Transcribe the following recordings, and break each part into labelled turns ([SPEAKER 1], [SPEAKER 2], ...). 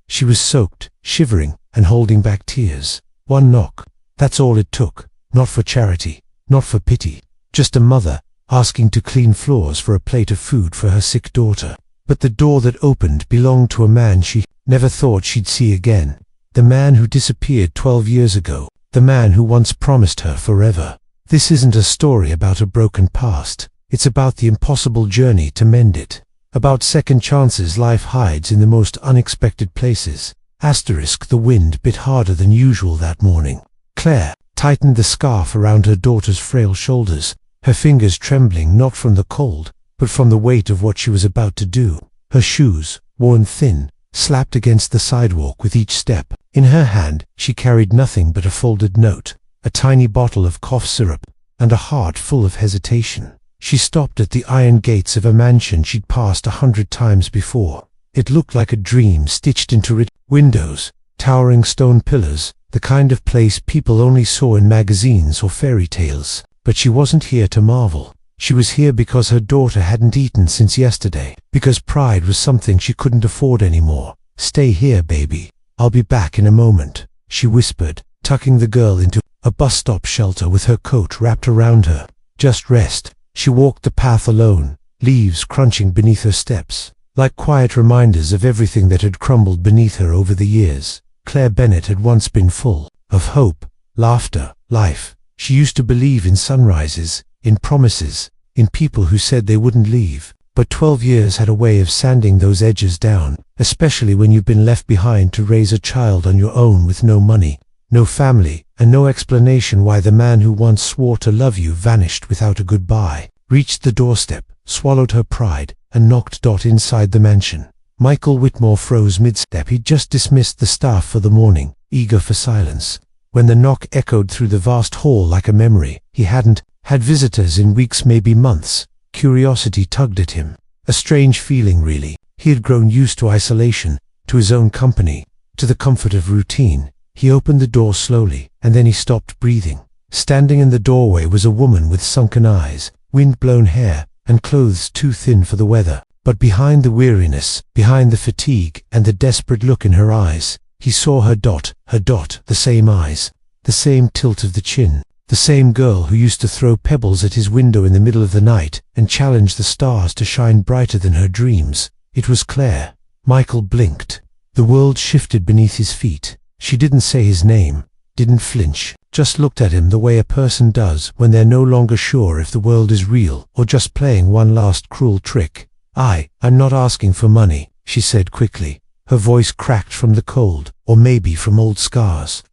[SPEAKER 1] She was soaked, shivering, and holding back tears. One knock. That's all it took. Not for charity, not for pity. Just a mother asking to clean floors for a plate of food for her sick daughter. But the door that opened belonged to a man she never thought she'd see again. The man who disappeared 12 years ago. The man who once promised her forever. This isn't a story about a broken past. It's about the impossible journey to mend it. About second chances life hides in the most unexpected places. The wind bit harder than usual that morning. Claire tightened the scarf around her daughter's frail shoulders, her fingers trembling not from the cold, but from the weight of what she was about to do. Her shoes, worn thin, slapped against the sidewalk with each step. In her hand, she carried nothing but a folded note, a tiny bottle of cough syrup, and a heart full of hesitation. She stopped at the iron gates of a mansion she'd passed 100 times before. It looked like a dream stitched into it. Windows, towering stone pillars, the kind of place people only saw in magazines or fairy tales. But she wasn't here to marvel. She was here because her daughter hadn't eaten since yesterday, because pride was something she couldn't afford anymore. "Stay here, baby. I'll be back in a moment," she whispered, tucking the girl into a bus stop shelter with her coat wrapped around her. "Just rest." She walked the path alone, leaves crunching beneath her steps, like quiet reminders of everything that had crumbled beneath her over the years. Claire Bennett had once been full of hope, laughter, life. She used to believe in sunrises, in promises, in people who said they wouldn't leave. But 12 years had a way of sanding those edges down, especially when you've been left behind to raise a child on your own with no money, no family, and no explanation why the man who once swore to love you vanished without a goodbye. Reached the doorstep, swallowed her pride, and knocked inside the mansion. Michael Whitmore froze mid-step. He'd just dismissed the staff for the morning, eager for silence. When the knock echoed through the vast hall like a memory, he hadn't had visitors in weeks, maybe months. Curiosity tugged at him. A strange feeling, really. He had grown used to isolation, to his own company, to the comfort of routine. He opened the door slowly, and then he stopped breathing. Standing in the doorway was a woman with sunken eyes, wind-blown hair, and clothes too thin for the weather. But behind the weariness, behind the fatigue, and the desperate look in her eyes, he saw her dot, the same eyes, the same tilt of the chin, the same girl who used to throw pebbles at his window in the middle of the night and challenge the stars to shine brighter than her dreams. It was Claire. Michael blinked. The world shifted beneath his feet. She didn't say his name, didn't flinch, just looked at him the way a person does when they're no longer sure if the world is real or just playing one last cruel trick. I'm not asking for money," she said quickly. Her voice cracked from the cold, or maybe from old scars.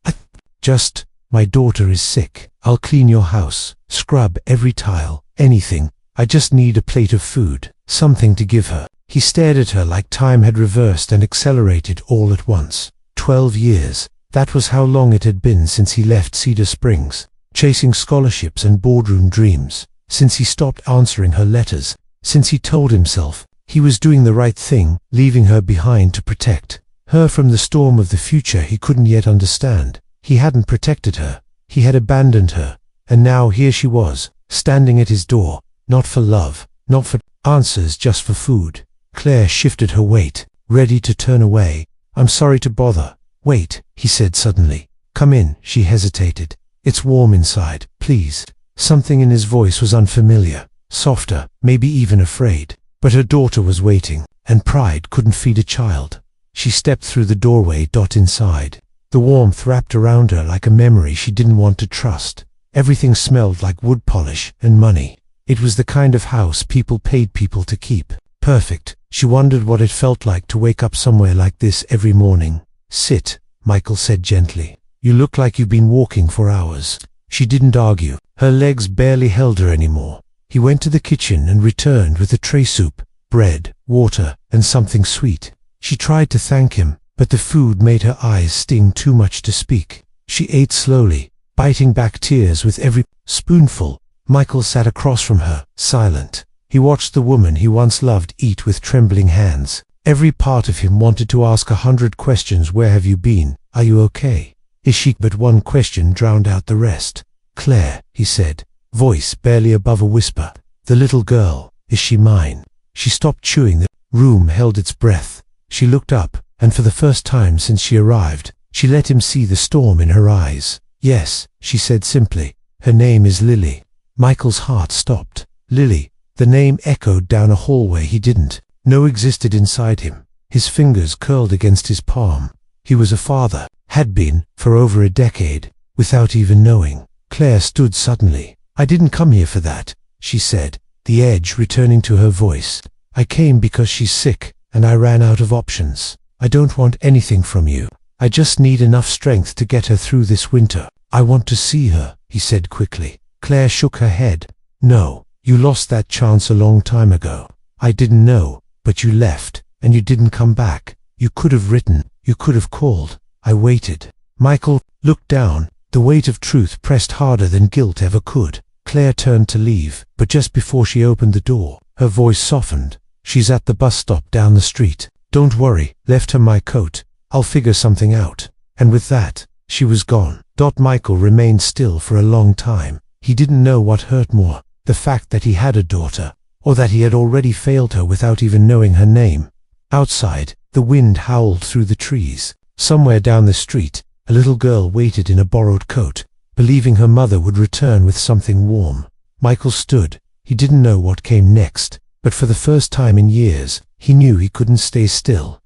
[SPEAKER 1] My daughter is sick. I'll clean your house, scrub every tile, anything. I just need a plate of food, something to give her." He stared at her like time had reversed and accelerated all at once. 12 years. That was how long it had been since he left Cedar Springs, chasing scholarships and boardroom dreams, since he stopped answering her letters, since he told himself he was doing the right thing, leaving her behind to protect her from the storm of the future he couldn't yet understand. He hadn't protected her. He had abandoned her. And now here she was, standing at his door, not for love, not for answers, just for food. Claire shifted her weight, ready to turn away. "I'm sorry to bother." "Wait," he said suddenly. "Come in." She hesitated. "It's warm inside, please." Something in his voice was unfamiliar, softer, maybe even afraid. But her daughter was waiting, and pride couldn't feed a child. She stepped through the doorway. Inside. The warmth wrapped around her like a memory she didn't want to trust. Everything smelled like wood polish and money. It was the kind of house people paid people to keep. Perfect. She wondered what it felt like to wake up somewhere like this every morning. "Sit," Michael said gently. "You look like you've been walking for hours." She didn't argue. Her legs barely held her anymore. He went to the kitchen and returned with a tray: soup, bread, water, and something sweet. She tried to thank him, but the food made her eyes sting too much to speak. She ate slowly, biting back tears with every spoonful. Michael sat across from her, silent. He watched the woman he once loved eat with trembling hands. Every part of him wanted to ask 100 questions. Where have you been? Are you okay? Is she? But one question drowned out the rest. "Claire," he said, voice barely above a whisper. "The little girl, is she mine?" She stopped chewing. The room held its breath. She looked up, and for the first time since she arrived, she let him see the storm in her eyes. "Yes," she said simply. "Her name is Lily." Michael's heart stopped. Lily. The name echoed down a hallway he didn't know existed inside him. His fingers curled against his palm. He was a father, had been, for over a decade, without even knowing. Claire stood suddenly. "I didn't come here for that," she said, the edge returning to her voice. "I came because she's sick, and I ran out of options. I don't want anything from you. I just need enough strength to get her through this winter. I want to see her," he said quickly. Claire shook her head. "No, you lost that chance a long time ago. I didn't know, but you left, and you didn't come back. You could have written, you could have called. I waited." Michael looked down. The weight of truth pressed harder than guilt ever could. Claire turned to leave, but just before she opened the door, her voice softened. "She's at the bus stop down the street. Don't worry, left her my coat. I'll figure something out." And with that, she was gone. Michael remained still for a long time. He didn't know what hurt more, the fact that he had a daughter, or that he had already failed her without even knowing her name. Outside, the wind howled through the trees. Somewhere down the street, a little girl waited in a borrowed coat, believing her mother would return with something warm. Michael stood. He didn't know what came next, but for the first time in years, he knew he couldn't stay still.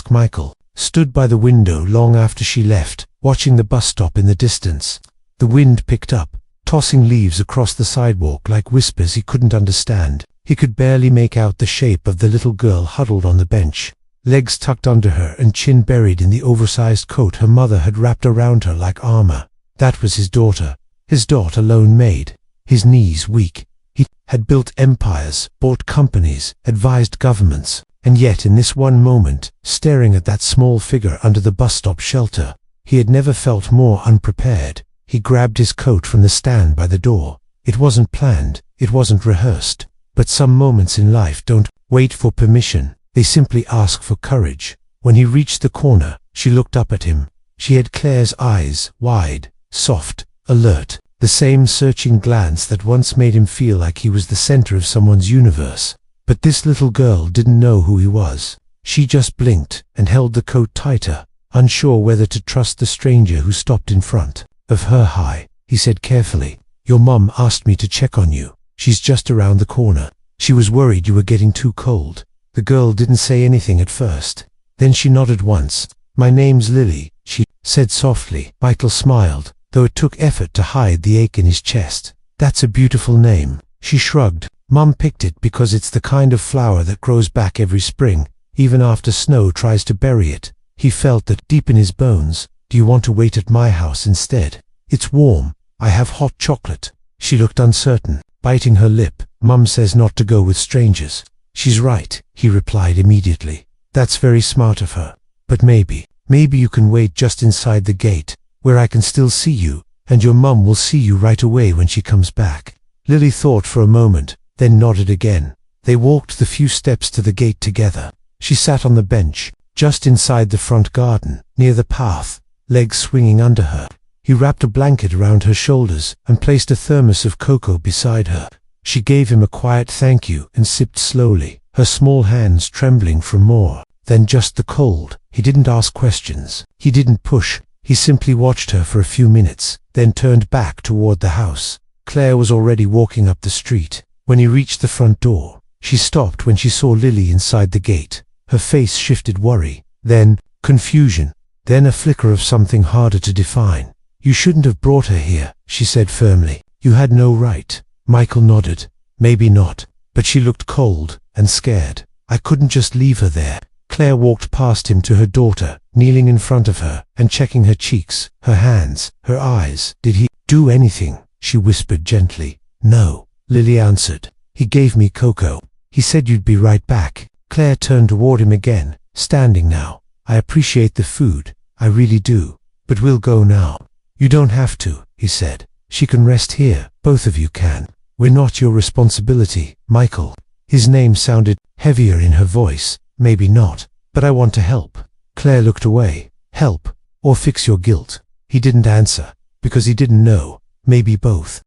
[SPEAKER 1] Michael stood by the window long after she left, watching the bus stop in the distance. The wind picked up, tossing leaves across the sidewalk like whispers he couldn't understand. He could barely make out the shape of the little girl huddled on the bench, legs tucked under her and chin buried in the oversized coat her mother had wrapped around her like armor. That was his daughter lone maid, his knees weak. He had built empires, bought companies, advised governments, and yet in this one moment, staring at that small figure under the bus stop shelter, he had never felt more unprepared. He grabbed his coat from the stand by the door. It wasn't planned, it wasn't rehearsed, but some moments in life don't wait for permission, they simply ask for courage. When he reached the corner, she looked up at him. She had Claire's eyes, wide, soft, alert, the same searching glance that once made him feel like he was the center of someone's universe. But this little girl didn't know who he was. She just blinked and held the coat tighter, unsure whether to trust the stranger who stopped in front of her. "Hi," he said carefully. "Your mom asked me to check on you. She's just around the corner. She was worried you were getting too cold." The girl didn't say anything at first. Then she nodded once. "My name's Lily," she said softly. Michael smiled, though it took effort to hide the ache in his chest. "That's a beautiful name." She shrugged. "Mom picked it because it's the kind of flower that grows back every spring, even after snow tries to bury it." He felt that deep in his bones. "Do you want to wait at my house instead? It's warm. I have hot chocolate." She looked uncertain, biting her lip. "Mum says not to go with strangers." "She's right," he replied immediately. "That's very smart of her. But maybe you can wait just inside the gate, where I can still see you, and your mum will see you right away when she comes back." Lily thought for a moment, then nodded again. They walked the few steps to the gate together. She sat on the bench, just inside the front garden, near the path, legs swinging under her. He wrapped a blanket around her shoulders and placed a thermos of cocoa beside her. She gave him a quiet thank you and sipped slowly, her small hands trembling from more than just the cold. He didn't ask questions. He didn't push. He simply watched her for a few minutes, then turned back toward the house. Claire was already walking up the street. When he reached the front door, she stopped when she saw Lily inside the gate. Her face shifted worry, then confusion, then a flicker of something harder to define. "You shouldn't have brought her here," she said firmly. "You had no right." Michael nodded. "Maybe not," but she looked cold and scared. "I couldn't just leave her there." Claire walked past him to her daughter, kneeling in front of her and checking her cheeks, her hands, her eyes. "Did he do anything?" she whispered gently. "No," Lily answered. "He gave me cocoa. He said you'd be right back." Claire turned toward him again, standing now. "I appreciate the food, I really do. But we'll go now." "You don't have to," he said. "She can rest here, both of you can. We're not your responsibility, Michael." His name sounded heavier in her voice. "Maybe not, but I want to help." Claire looked away. "Help, or fix your guilt?" He didn't answer, because he didn't know. Maybe both.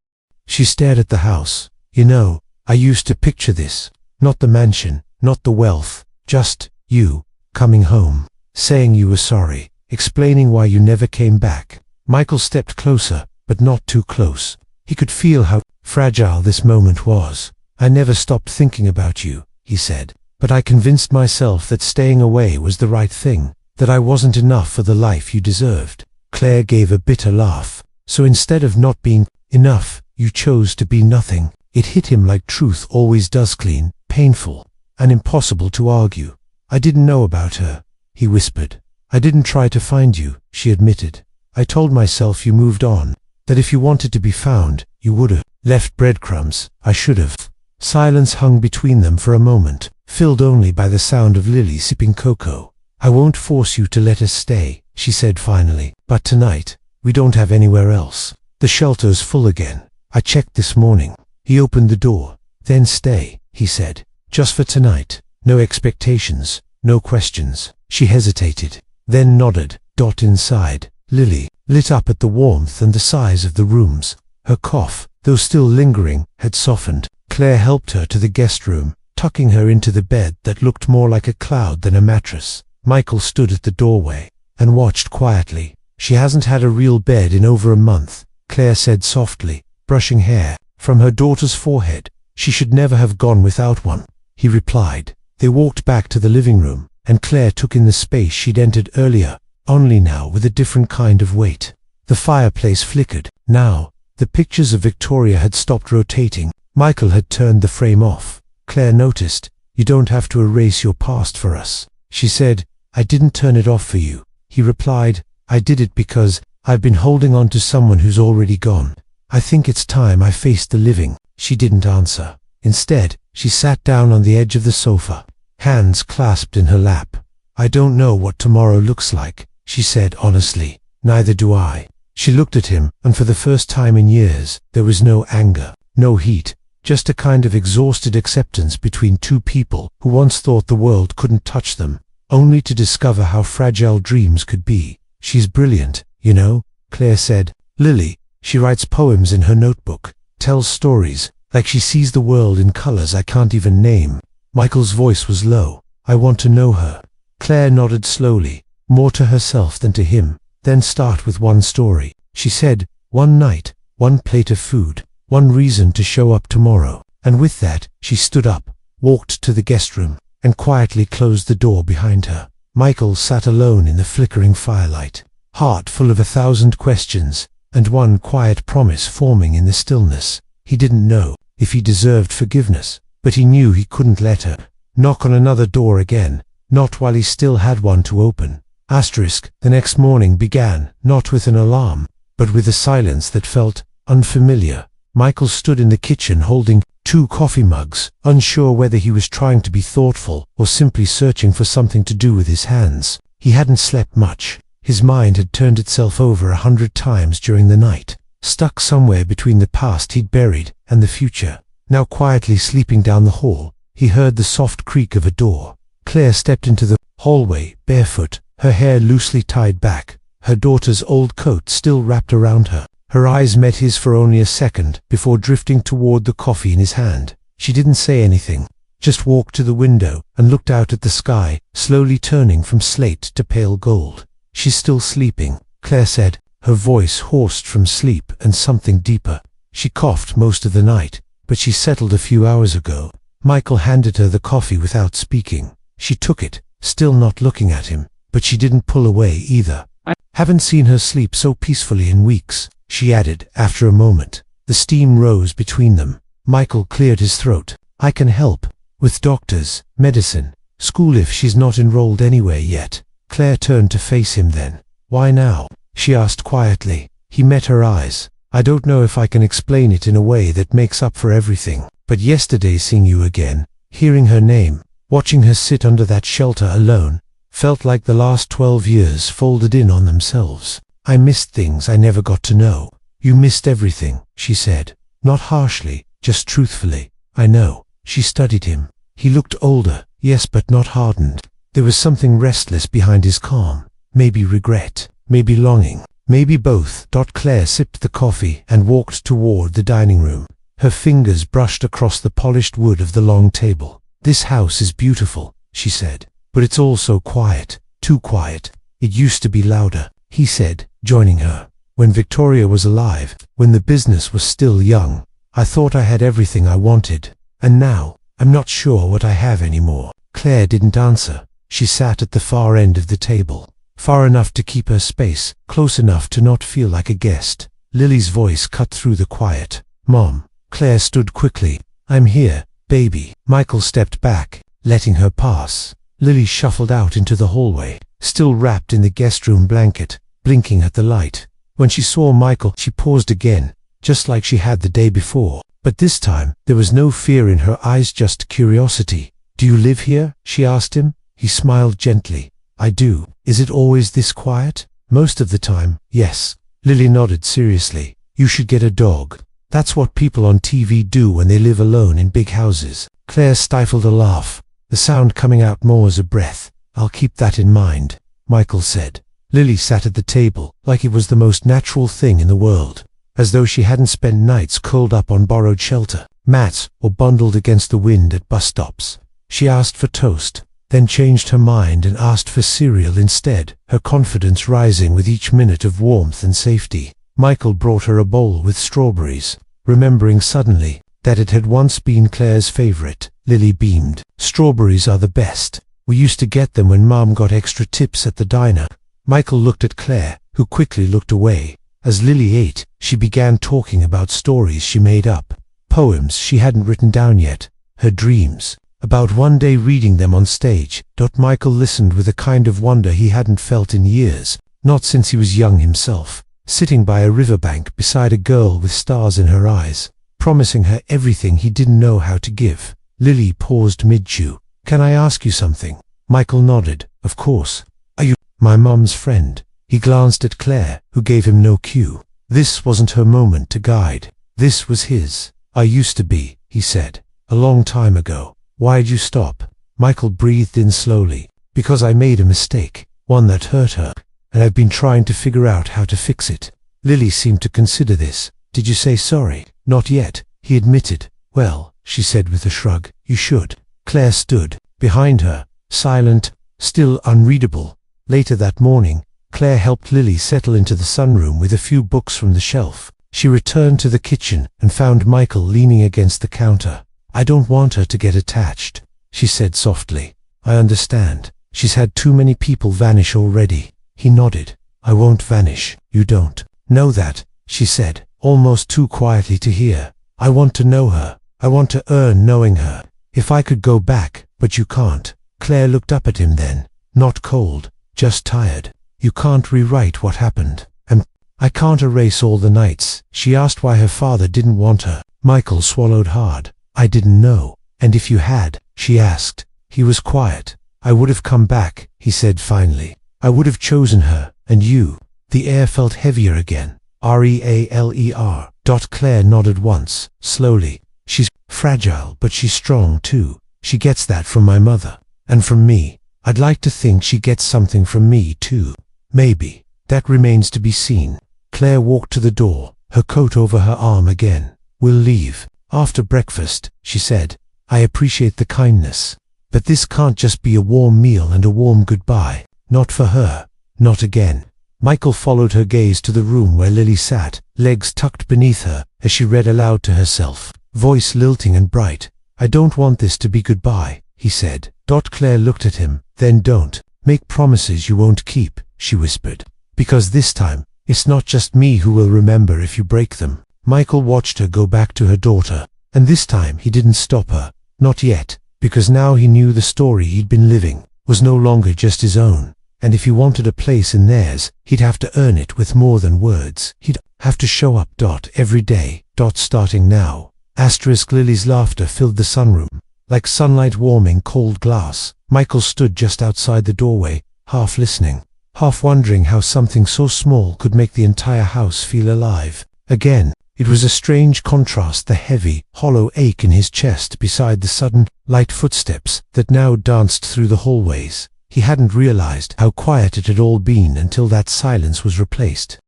[SPEAKER 1] She stared at the house. "You know, I used to picture this. Not the mansion, not the wealth, just you, coming home." saying you were sorry, explaining why you never came back. Michael stepped closer, but not too close. He could feel how fragile this moment was. I never stopped thinking about you, he said, but I convinced myself that staying away was the right thing, that I wasn't enough for the life you deserved. Claire gave a bitter laugh. So instead of not being enough, you chose to be nothing. It hit him like truth always does, clean, painful, and impossible to argue. I didn't know about her, he whispered. I didn't try to find you, she admitted. I told myself you moved on, that if you wanted to be found, you would have left breadcrumbs. I should have. Silence hung between them for a moment, filled only by the sound of Lily sipping cocoa. I won't force you to let us stay, she said finally, but tonight, we don't have anywhere else. The shelter's full again. I checked this morning. He opened the door. Then stay, he said. Just for tonight. No expectations, no questions. She hesitated, then nodded. Inside, Lily, lit up at the warmth and the size of the rooms. Her cough, though still lingering, had softened. Claire helped her to the guest room, tucking her into the bed that looked more like a cloud than a mattress. Michael stood at the doorway and watched quietly. She hasn't had a real bed in over a month, Claire said softly, brushing hair from her daughter's forehead. She should never have gone without one, he replied. They walked back to the living room, and Claire took in the space she'd entered earlier, only now with a different kind of weight. The fireplace flickered. Now, the pictures of Victoria had stopped rotating. Michael had turned the frame off. Claire noticed. You don't have to erase your past for us, she said. I didn't turn it off for you, he replied. I did it because I've been holding on to someone who's already gone. I think it's time I faced the living. She didn't answer. Instead, she sat down on the edge of the sofa, hands clasped in her lap. I don't know what tomorrow looks like, she said honestly. Neither do I. She looked at him, and for the first time in years, there was no anger, no heat, just a kind of exhausted acceptance between two people who once thought the world couldn't touch them, only to discover how fragile dreams could be. She's brilliant, you know, Claire said. Lily, she writes poems in her notebook, tells stories, like she sees the world in colors I can't even name. Michael's voice was low. I want to know her. Claire nodded slowly, more to herself than to him. Then start with one story, she said. One night, one plate of food, one reason to show up tomorrow. And with that, she stood up, walked to the guest room, and quietly closed the door behind her. Michael sat alone in the flickering firelight, heart full of 1,000 questions, and one quiet promise forming in the stillness. He didn't know if he deserved forgiveness, but he knew he couldn't let her knock on another door again, not while he still had one to open. The next morning began, not with an alarm, but with a silence that felt unfamiliar. Michael stood in the kitchen holding 2 coffee mugs, unsure whether he was trying to be thoughtful or simply searching for something to do with his hands. He hadn't slept much. His mind had turned itself over 100 times during the night, stuck somewhere between the past he'd buried and the future. Now quietly sleeping down the hall, he heard the soft creak of a door. Claire stepped into the hallway, barefoot, her hair loosely tied back, her daughter's old coat still wrapped around her. Her eyes met his for only a second before drifting toward the coffee in his hand. She didn't say anything, just walked to the window and looked out at the sky, slowly turning from slate to pale gold. She's still sleeping, Claire said, her voice hoarse from sleep and something deeper. She coughed most of the night, but she settled a few hours ago. Michael handed her the coffee without speaking. She took it, still not looking at him, but she didn't pull away either. I haven't seen her sleep so peacefully in weeks, she added after a moment. The steam rose between them. Michael cleared his throat. I can help. With doctors, medicine, school if she's not enrolled anywhere yet. Claire turned to face him then. Why now? She asked quietly. He met her eyes. I don't know if I can explain it in a way that makes up for everything, but yesterday seeing you again, hearing her name, watching her sit under that shelter alone, felt like the last 12 years folded in on themselves. I missed things I never got to know. You missed everything, she said. Not harshly, just truthfully. I know. She studied him. He looked older, yes, but not hardened. There was something restless behind his calm. Maybe regret, maybe longing, maybe both. Claire sipped the coffee and walked toward the dining room. Her fingers brushed across the polished wood of the long table. This house is beautiful, she said, but it's also quiet, Too quiet. It used to be louder, he said, joining her. When Victoria was alive, when the business was still young, I thought I had everything I wanted. And now, I'm not sure what I have anymore. Claire didn't answer. She sat at the far end of the table, far enough to keep her space, close enough to not feel like a guest. Lily's voice cut through the quiet. Mom. Claire stood quickly. I'm here, baby. Michael stepped back, letting her pass. Lily shuffled out into the hallway, still wrapped in the guest room blanket, blinking at the light. When she saw Michael, she paused again, just like she had the day before. But this time, there was no fear in her eyes, just curiosity. Do you live here? She asked him. He smiled gently. I do. Is it always this quiet? Most of the time, yes. Lily nodded seriously. You should get a dog. That's what people on TV do when they live alone in big houses. Claire stifled a laugh, the sound coming out more as a breath. I'll keep that in mind, Michael said. Lily sat at the table like it was the most natural thing in the world, as though she hadn't spent nights curled up on borrowed shelter, mats, or bundled against the wind at bus stops. She asked for toast, then changed her mind and asked for cereal instead, her confidence rising with each minute of warmth and safety. Michael brought her a bowl with strawberries, remembering suddenly that it had once been Claire's favorite. Lily beamed. Strawberries are the best. We used to get them when Mom got extra tips at the diner. Michael looked at Claire, who quickly looked away. As Lily ate, she began talking about stories she made up, poems she hadn't written down yet, her dreams, about one day reading them on stage. Michael listened with a kind of wonder he hadn't felt in years, not since he was young himself, sitting by a riverbank beside a girl with stars in her eyes, promising her everything he didn't know how to give. Lily paused mid-chew. Can I ask you something? Michael nodded. Of course. Are you my mom's friend? He glanced at Claire, who gave him no cue. This wasn't her moment to guide. This was his. I used to be, he said. A long time ago. Why'd you stop? Michael breathed in slowly. Because I made a mistake. One that hurt her. And I've been trying to figure out how to fix it. Lily seemed to consider this. Did you say sorry? Not yet, he admitted. Well, she said with a shrug, you should. Claire stood behind her, silent, still unreadable. Later that morning, Claire helped Lily settle into the sunroom with a few books from the shelf. She returned to the kitchen and found Michael leaning against the counter. I don't want her to get attached, she said softly. I understand. She's had too many people vanish already. He nodded. I won't vanish. You don't know that, she said, almost too quietly to hear. I want to know her. I want to earn knowing her. If I could go back, but you can't. Claire looked up at him then, not cold, just tired. You can't rewrite what happened. And I can't erase all the nights. She asked why her father didn't want her. Michael swallowed hard. I didn't know. And if you had, she asked. He was quiet. I would have come back, he said finally. I would have chosen her, and you. The air felt heavier again. Realer. Claire nodded once, slowly. She's fragile, but she's strong too. She gets that from my mother. And from me. I'd like to think she gets something from me too. Maybe. That remains to be seen. Claire walked to the door, her coat over her arm again. We'll leave. After breakfast, she said. I appreciate the kindness. But this can't just be a warm meal and a warm goodbye. Not for her. Not again. Michael followed her gaze to the room where Lily sat, legs tucked beneath her, as she read aloud to herself, voice lilting and bright. I don't want this to be goodbye, he said. Claire looked at him. Then don't make promises you won't keep, she whispered. Because this time, it's not just me who will remember if you break them. Michael watched her go back to her daughter, and this time he didn't stop her. Not yet, because now he knew the story he'd been living was no longer just his own. And if he wanted a place in theirs, he'd have to earn it with more than words. He'd have to show up. Every day. Starting now. Lily's laughter filled the sunroom, like sunlight warming cold glass. Michael stood just outside the doorway, half listening, half wondering how something so small could make the entire house feel alive. Again, it was a strange contrast, the heavy, hollow ache in his chest beside the sudden, light footsteps that now danced through the hallways. He hadn't realized how quiet it had all been until that silence was replaced.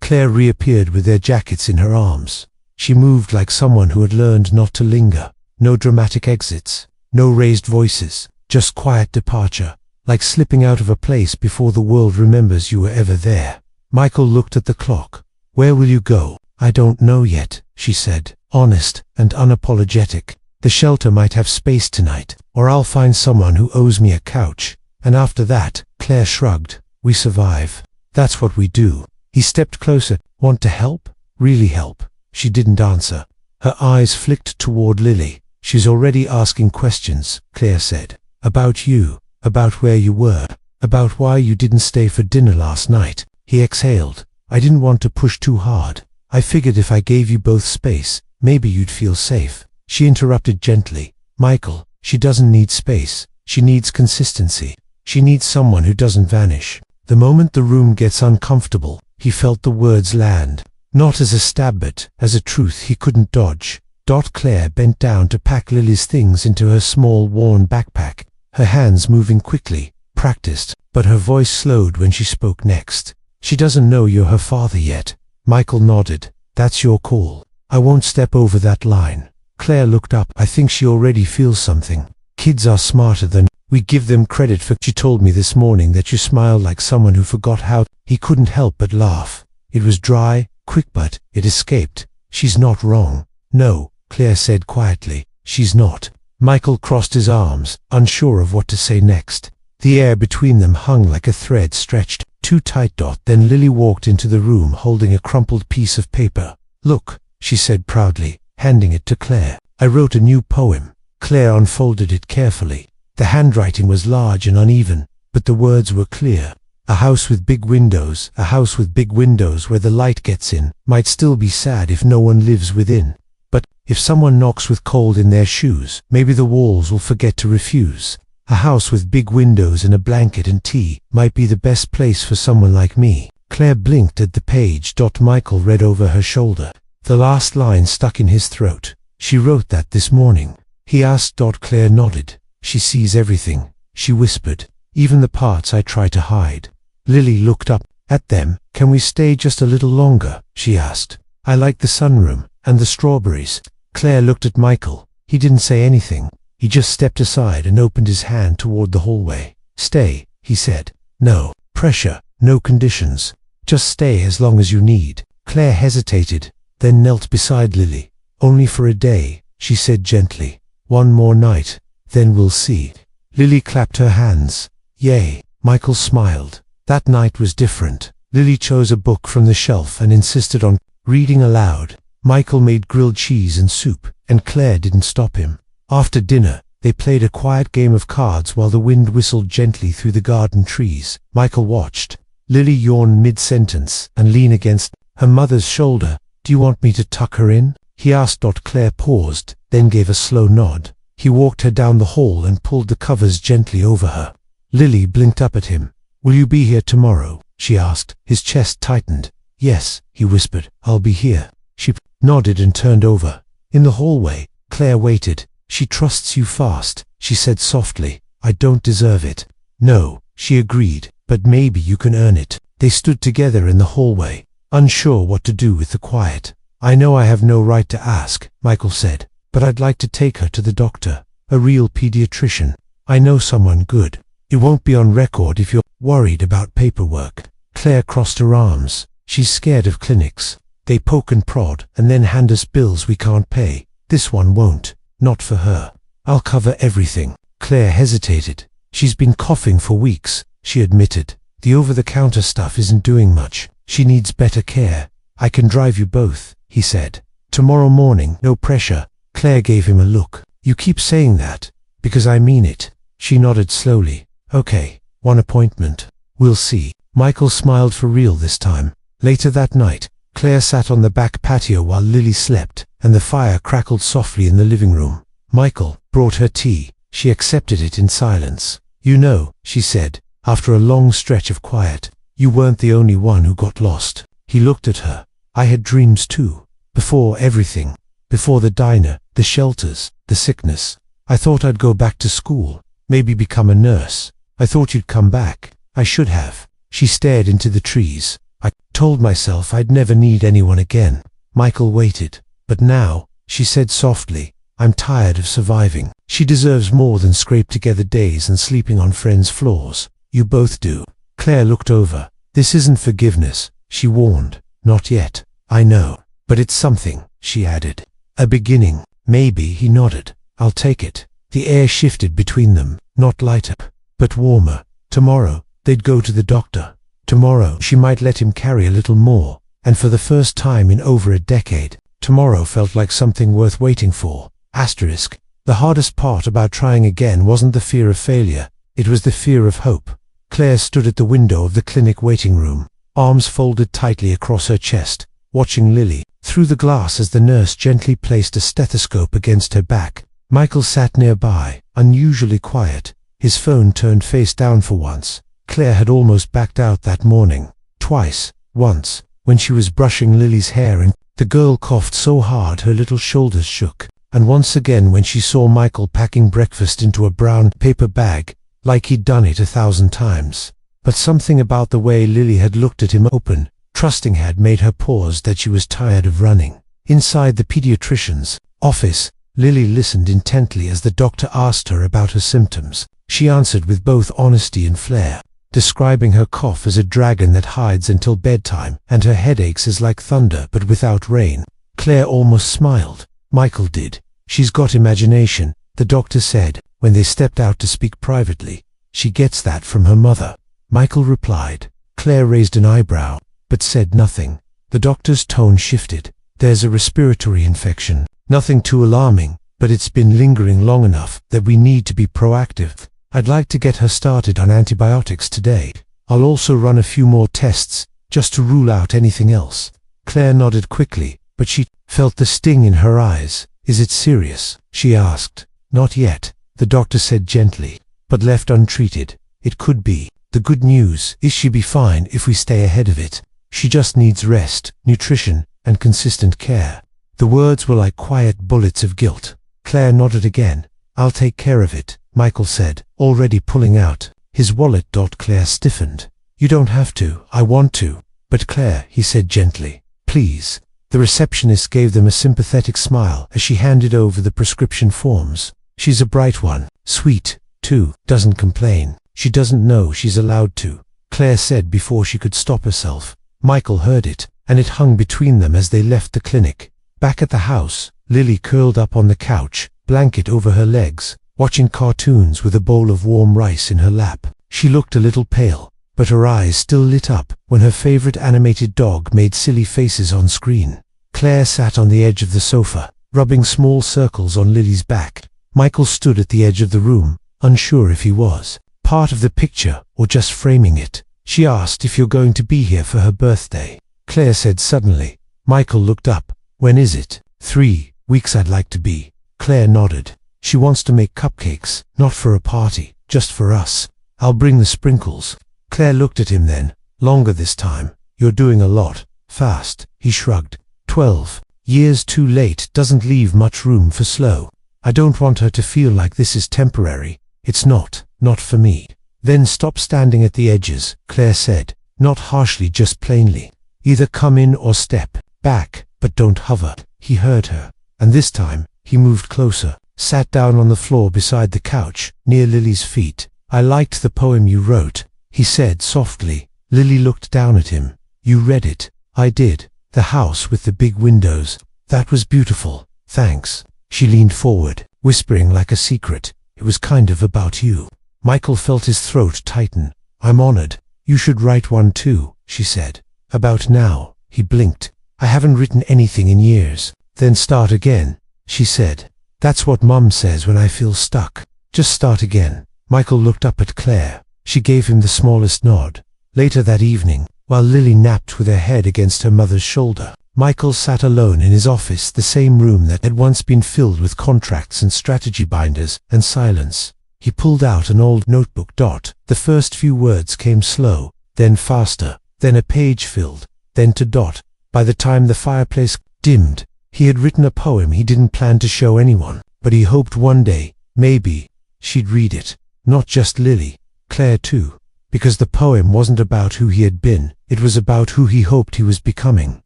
[SPEAKER 1] Claire reappeared with their jackets in her arms. She moved like someone who had learned not to linger. No dramatic exits, no raised voices, just quiet departure, like slipping out of a place before the world remembers you were ever there. Michael looked at the clock. Where will you go? I don't know yet, she said, honest and unapologetic. The shelter might have space tonight, or I'll find someone who owes me a couch. And after that, Claire shrugged, we survive. That's what we do. He stepped closer. Want to help? Really help? She didn't answer. Her eyes flicked toward Lily. She's already asking questions, Claire said. About you, about where you were, about why you didn't stay for dinner last night. He exhaled. I didn't want to push too hard. I figured if I gave you both space, maybe you'd feel safe. She interrupted gently. Michael, she doesn't need space. She needs consistency. She needs someone who doesn't vanish. The moment the room gets uncomfortable, he felt the words land. Not as a stab but as a truth he couldn't dodge. Claire bent down to pack Lily's things into her small worn backpack, her hands moving quickly, practiced, but her voice slowed when she spoke next. She doesn't know you're her father yet. Michael nodded. That's your call. I won't step over that line. Claire looked up. I think she already feels something. Kids are smarter than we give them credit for. She told me this morning that you smiled like someone who forgot how. He couldn't help but laugh. It was dry, quick, but it escaped. She's not wrong. No, Claire said quietly. She's not. Michael crossed his arms, unsure of what to say next. The air between them hung like a thread stretched too tight. Then Lily walked into the room holding a crumpled piece of paper. Look, she said proudly, handing it to Claire. I wrote a new poem. Claire unfolded it carefully. The handwriting was large and uneven, but the words were clear. A house with big windows, a house with big windows where the light gets in, might still be sad if no one lives within. But if someone knocks with cold in their shoes, maybe the walls will forget to refuse. A house with big windows and a blanket and tea might be the best place for someone like me. Claire blinked at the page. Michael read over her shoulder. The last line stuck in his throat. She wrote that this morning. He asked. Claire nodded. She sees everything, she whispered, even the parts I try to hide. Lily looked up at them. Can we stay just a little longer? She asked. I like the sunroom and the strawberries. Claire looked at Michael. He didn't say anything. He just stepped aside and opened his hand toward the hallway. Stay, he said. No pressure, no conditions. Just stay as long as you need. Claire hesitated, then knelt beside Lily. Only for a day, she said gently. One more night, then we'll see. Lily clapped her hands. Yay. Michael smiled. That night was different. Lily chose a book from the shelf and insisted on reading aloud. Michael made grilled cheese and soup, and Claire didn't stop him. After dinner, they played a quiet game of cards while the wind whistled gently through the garden trees. Michael watched. Lily yawned mid-sentence and leaned against her mother's shoulder. Do you want me to tuck her in? He asked. Claire paused, then gave a slow nod. He walked her down the hall and pulled the covers gently over her. Lily blinked up at him. Will you be here tomorrow? She asked. His chest tightened. Yes, he whispered. I'll be here. She nodded and turned over. In the hallway, Claire waited. She trusts you fast, she said softly. I don't deserve it. No, she agreed, but maybe you can earn it. They stood together in the hallway, unsure what to do with the quiet. I know I have no right to ask, Michael said, but I'd like to take her to the doctor, a real pediatrician. I know someone good. It won't be on record if you're worried about paperwork. Claire crossed her arms. She's scared of clinics. They poke and prod and then hand us bills we can't pay. This one won't. Not for her. I'll cover everything. Claire hesitated. She's been coughing for weeks, she admitted. The over-the-counter stuff isn't doing much. She needs better care. I can drive you both, he said. Tomorrow morning, no pressure. Claire gave him a look. You keep saying that. Because I mean it. She nodded slowly. Okay, one appointment. We'll see. Michael smiled for real this time. Later that night, Claire sat on the back patio while Lily slept, and the fire crackled softly in the living room. Michael brought her tea. She accepted it in silence. You know, she said, after a long stretch of quiet, you weren't the only one who got lost. He looked at her. I had dreams too. Before everything. Before the diner, the shelters, the sickness. I thought I'd go back to school. Maybe become a nurse. I thought you'd come back. I should have. She stared into the trees. I told myself I'd never need anyone again. Michael waited. But now, she said softly, I'm tired of surviving. She deserves more than scraped-together days and sleeping on friends' floors. You both do." Claire looked over. "This isn't forgiveness," she warned. "Not yet. I know. But it's something," she added. "A beginning." "Maybe," he nodded. "I'll take it." The air shifted between them, not lighter, but warmer. Tomorrow, they'd go to the doctor. Tomorrow, she might let him carry a little more, and for the first time in over a decade, tomorrow felt like something worth waiting for. Asterisk. The hardest part about trying again wasn't the fear of failure, it was the fear of hope. Claire stood at the window of the clinic waiting room, arms folded tightly across her chest, watching Lily through the glass as the nurse gently placed a stethoscope against her back. Michael sat nearby, unusually quiet, his phone turned face down for once. Claire had almost backed out that morning. Twice. Once, when she was brushing Lily's hair and the girl coughed so hard her little shoulders shook. And once again when she saw Michael packing breakfast into a brown paper bag, like he'd done it 1,000 times. But something about the way Lily had looked at him open, trusting had made her pause that she was tired of running. Inside the pediatrician's office, Lily listened intently as the doctor asked her about her symptoms. She answered with both honesty and flair, describing her cough as a dragon that hides until bedtime, and her headaches as like thunder but without rain. Claire almost smiled. Michael did. "She's got imagination," the doctor said, when they stepped out to speak privately. "She gets that from her mother." Michael replied. Claire raised an eyebrow, but said nothing. The doctor's tone shifted. "There's a respiratory infection. Nothing too alarming, but it's been lingering long enough that we need to be proactive. I'd like to get her started on antibiotics today. I'll also run a few more tests, just to rule out anything else." Claire nodded quickly, but she felt the sting in her eyes. "Is it serious?" she asked. "Not yet," the doctor said gently, "but left untreated, it could be. The good news is she'll be fine if we stay ahead of it. She just needs rest, nutrition, and consistent care." The words were like quiet bullets of guilt. Claire nodded again. "I'll take care of it," Michael said, already pulling out his wallet. Claire stiffened. "You don't have to, I want to." "But Claire," he said gently, "please." The receptionist gave them a sympathetic smile as she handed over the prescription forms. "She's a bright one, sweet, too, doesn't complain. She doesn't know she's allowed to," Claire said before she could stop herself. Michael heard it, and it hung between them as they left the clinic. Back at the house, Lily curled up on the couch, blanket over her legs, watching cartoons with a bowl of warm rice in her lap. She looked a little pale, but her eyes still lit up when her favorite animated dog made silly faces on screen. Claire sat on the edge of the sofa, rubbing small circles on Lily's back. Michael stood at the edge of the room, unsure if he was part of the picture or just framing it. She asked if you're going to be here for her birthday. Claire said suddenly. Michael looked up. "When is it?" 3 weeks I'd like to be." Claire nodded. "She wants to make cupcakes, not for a party, just for us. I'll bring the sprinkles." Claire looked at him then. "Longer this time. You're doing a lot. Fast." He shrugged. 12 years too late doesn't leave much room for slow. I don't want her to feel like this is temporary. It's not for me." "Then stop standing at the edges," Claire said, not harshly, just plainly. "Either come in or step back, but don't hover." He heard her, and this time, he moved closer, sat down on the floor beside the couch, near Lily's feet. "I liked the poem you wrote," he said softly. Lily looked down at him. "You read it?" "I did. The house with the big windows. That was beautiful. Thanks." She leaned forward, whispering like a secret. "It was kind of about you." Michael felt his throat tighten. "I'm honored. You should write one too," she said. "About now?" He blinked. "I haven't written anything in years." "Then start again," she said. "That's what Mum says when I feel stuck. Just start again." Michael looked up at Claire. She gave him the smallest nod. Later that evening, while Lily napped with her head against her mother's shoulder, Michael sat alone in his office, the same room that had once been filled with contracts and strategy binders and silence. He pulled out an old notebook. The first few words came slow, then faster, then a page filled, then to dot. By the time the fireplace dimmed, he had written a poem he didn't plan to show anyone, but he hoped one day, maybe, she'd read it. Not just Lily, Claire too. Because the poem wasn't about who he had been, it was about who he hoped he was becoming.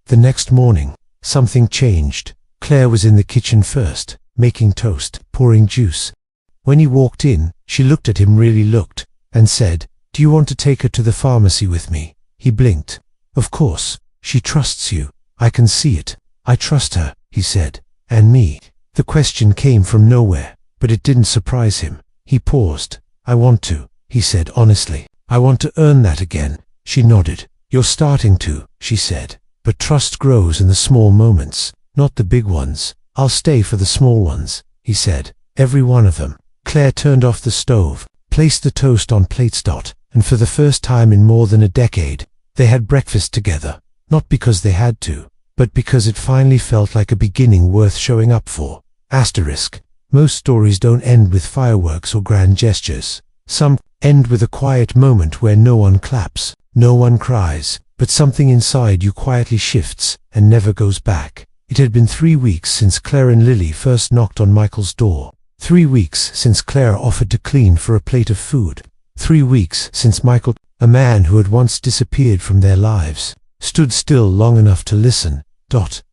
[SPEAKER 1] The next morning, something changed. Claire was in the kitchen first. making toast, pouring juice. When he walked in, she looked at him, really looked, and said, "Do you want to take her to the pharmacy with me?" He blinked. "Of course. She trusts you. I can see it. I trust her," he said. "And me?" The question came from nowhere, but it didn't surprise him. He paused. "I want to," he said honestly. "I want to earn that again." She nodded. "You're starting to," she said. "But trust grows in the small moments, not the big ones." "I'll stay for the small ones," he said. "Every one of them." Claire turned off the stove, placed the toast on plates, and for the first time in more than a decade, they had breakfast together. Not because they had to, but because it finally felt like a beginning worth showing up for. Asterisk. Most stories don't end with fireworks or grand gestures. Some end with a quiet moment where no one claps, no one cries, but something inside you quietly shifts and never goes back. It had been 3 weeks since Claire and Lily first knocked on Michael's door. 3 weeks since Claire offered to clean for a plate of food. 3 weeks since Michael, a man who had once disappeared from their lives, stood still long enough to listen.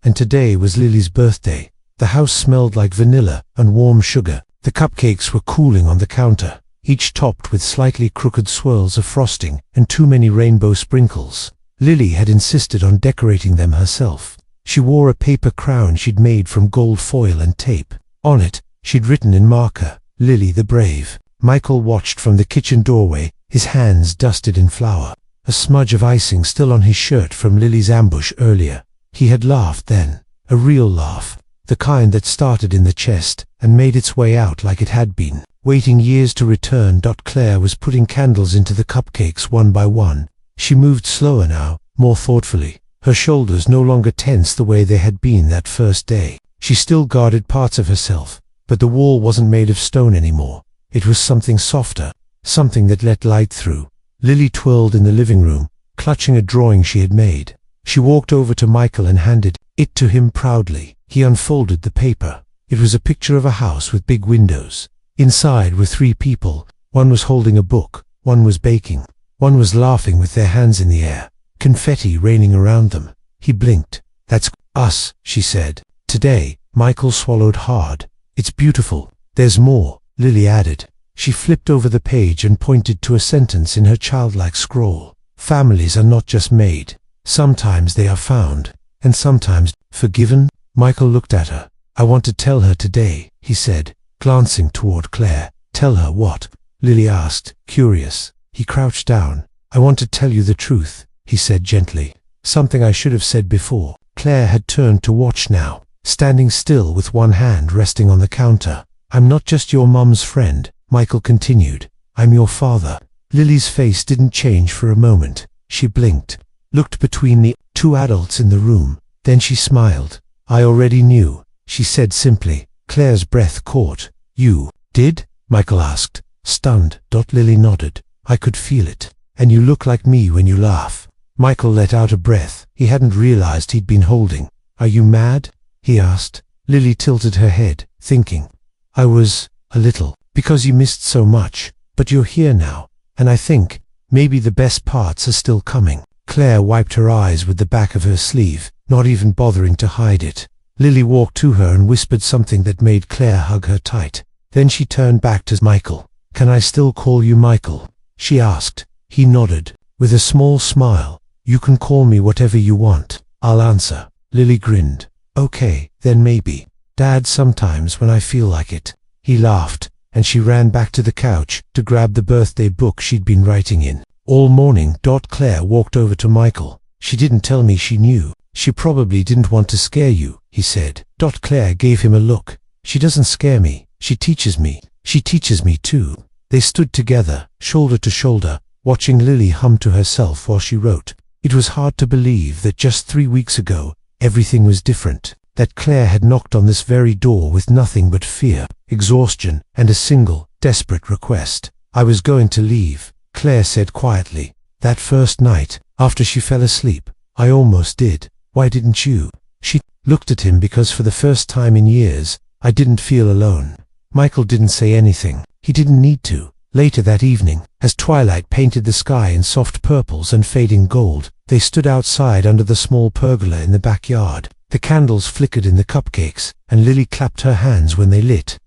[SPEAKER 1] And today was Lily's birthday. The house smelled like vanilla and warm sugar. The cupcakes were cooling on the counter, each topped with slightly crooked swirls of frosting and too many rainbow sprinkles. Lily had insisted on decorating them herself. She wore a paper crown she'd made from gold foil and tape. On it, she'd written in marker, "Lily the Brave." Michael watched from the kitchen doorway, his hands dusted in flour, a smudge of icing still on his shirt from Lily's ambush earlier. He had laughed then, a real laugh, the kind that started in the chest and made its way out like it had been, waiting years to return. Claire was putting candles into the cupcakes one by one. She moved slower now, more thoughtfully, her shoulders no longer tense the way they had been that first day. She still guarded parts of herself, but the wall wasn't made of stone anymore. It was something softer, something that let light through. Lily twirled in the living room, clutching a drawing she had made. She walked over to Michael and handed it to him proudly. He unfolded the paper. It was a picture of a house with big windows. Inside were 3 people. One was holding a book, one was baking, one was laughing with their hands in the air, confetti raining around them. He blinked. "That's us," she said. "Today." Michael swallowed hard. "It's beautiful. There's more," Lily added. She flipped over the page and pointed to a sentence in her childlike scroll. "Families are not just made. Sometimes they are found, and sometimes forgiven." Michael looked at her. "I want to tell her today," he said, glancing toward Claire. "Tell her what?" Lily asked, curious. He crouched down. "I want to tell you the truth," he said gently. "Something I should have said before." Claire had turned to watch now, standing still with one hand resting on the counter. "I'm not just your mum's friend," Michael continued. "I'm your father." Lily's face didn't change for a moment. She blinked, looked between the 2 adults in the room. Then she smiled. "I already knew," she said simply. Claire's breath caught. "You did?" Michael asked, stunned. Lily nodded. "I could feel it. And you look like me when you laugh." Michael let out a breath he hadn't realized he'd been holding. "Are you mad?" he asked. Lily tilted her head, thinking. "I was, a little, because you missed so much. But you're here now, and I think, maybe the best parts are still coming." Claire wiped her eyes with the back of her sleeve, not even bothering to hide it. Lily walked to her and whispered something that made Claire hug her tight. Then she turned back to Michael. "Can I still call you Michael?" she asked. He nodded, with a small smile. "You can call me whatever you want. I'll answer." Lily grinned. "Okay, then maybe. Dad sometimes when I feel like it." He laughed, and she ran back to the couch to grab the birthday book she'd been writing in. All morning. Claire walked over to Michael. "She didn't tell me she knew." "She probably didn't want to scare you," he said. Claire gave him a look. "She doesn't scare me. She teaches me. She teaches me too." They stood together, shoulder to shoulder, watching Lily hum to herself while she wrote. It was hard to believe that just 3 weeks ago, everything was different. That Claire had knocked on this very door with nothing but fear, exhaustion, and a single, desperate request. "I was going to leave," Claire said quietly. "That first night, after she fell asleep, I almost did. Why didn't you?" She looked at him because for the first time in years, I didn't feel alone. Michael didn't say anything. He didn't need to. Later that evening, as twilight painted the sky in soft purples and fading gold, they stood outside under the small pergola in the backyard. The candles flickered in the cupcakes, and Lily clapped her hands when they lit.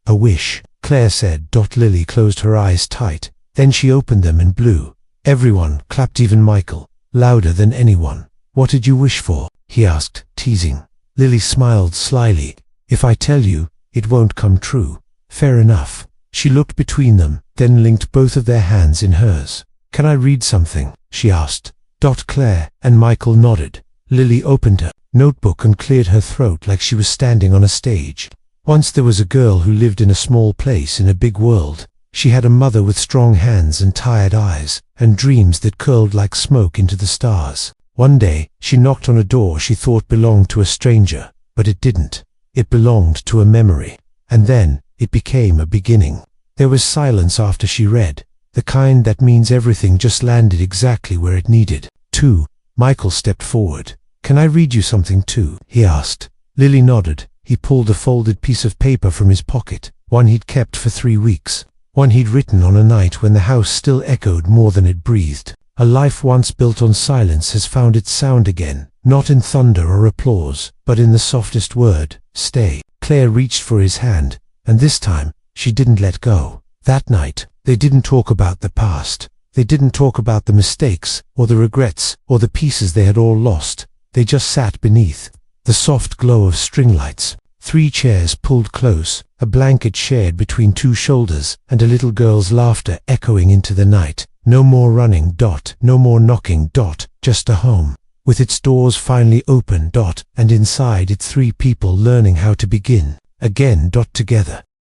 [SPEAKER 1] A wish, Claire said. Lily closed her eyes tight. Then she opened them and blew. Everyone clapped, even Michael, louder than anyone. What did you wish for? He asked, teasing. Lily smiled slyly. If I tell you, it won't come true. Fair enough. She looked between them, then linked both of their hands in hers. Can I read something? She asked. Claire and Michael nodded. Lily opened her notebook and cleared her throat like she was standing on a stage. Once there was a girl who lived in a small place in a big world. She had a mother with strong hands and tired eyes, and dreams that curled like smoke into the stars. One day, she knocked on a door she thought belonged to a stranger, but it didn't. It belonged to a memory. And then, it became a beginning. There was silence after she read, the kind that means everything just landed exactly where it needed. Michael stepped forward. Can I read you something too? He asked. Lily nodded. He pulled a folded piece of paper from his pocket, one he'd kept for 3 weeks. One he'd written on a night when the house still echoed more than it breathed. A life once built on silence has found its sound again, not in thunder or applause, but in the softest word, stay. Claire reached for his hand, and this time, she didn't let go. That night, they didn't talk about the past. They didn't talk about the mistakes, or the regrets, or the pieces they had all lost. They just sat beneath the soft glow of string lights. 3 chairs pulled close, a blanket shared between 2 shoulders, and a little girl's laughter echoing into the night. No more running, no more knocking, just a home, with its doors finally open, and inside it 3 people learning how to begin again, together.